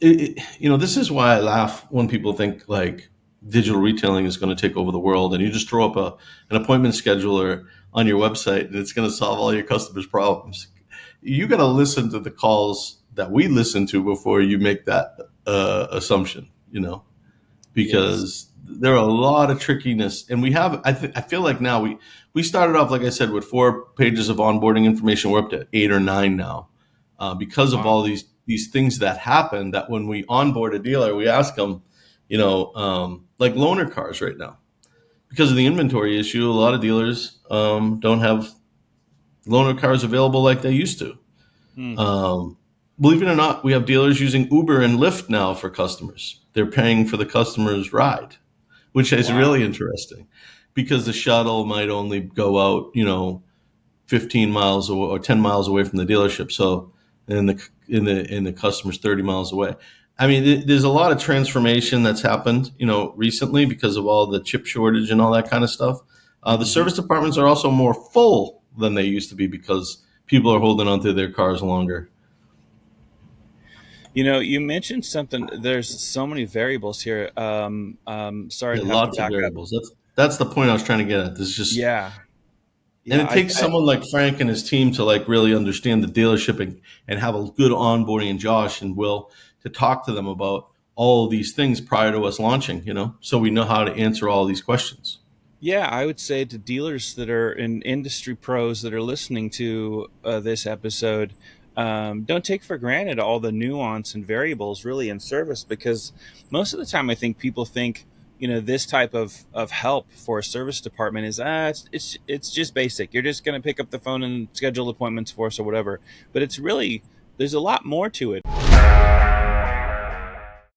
this is why I laugh when people think like digital retailing is going to take over the world, and you just throw up an appointment scheduler on your website, and it's going to solve all your customers' problems. You got to listen to the calls that we listen to before you make that assumption. Yes. Because there are a lot of trickiness, and we have. I feel like now we started off, like I said, with 4 pages of onboarding information. We're up to 8 or 9 now, because of Wow. all these things that happen. That when we onboard a dealer, we ask them, like loaner cars right now, because of the inventory issue. A lot of dealers don't have loaner cars available like they used to. Hmm. Um, Believe it or not, we have dealers using Uber and Lyft now for customers. They're paying for the customer's ride, which is Wow. really interesting, because the shuttle might only go out, 15 miles or 10 miles away from the dealership. So, and the customer's 30 miles away. I mean, there's a lot of transformation that's happened, recently because of all the chip shortage and all that kind of stuff. The Hmm. service departments are also more full than they used to be because people are holding onto their cars longer. You mentioned something. There's so many variables here. Sorry Yeah, to have to lots of back up. variables. That's the point I was trying to get at. There's just Yeah. And Yeah. it takes someone like Frank and his team to like really understand the dealership, and have a good onboarding, and Josh and Will to talk to them about all of these things prior to us launching, so we know how to answer all these questions. Yeah, I would say to dealers that are in industry pros that are listening to this episode, don't take for granted all the nuance and variables really in service, because most of the time I think people think, this type of help for a service department is it's just basic. You're just going to pick up the phone and schedule appointments for us or whatever. But it's really, there's a lot more to it.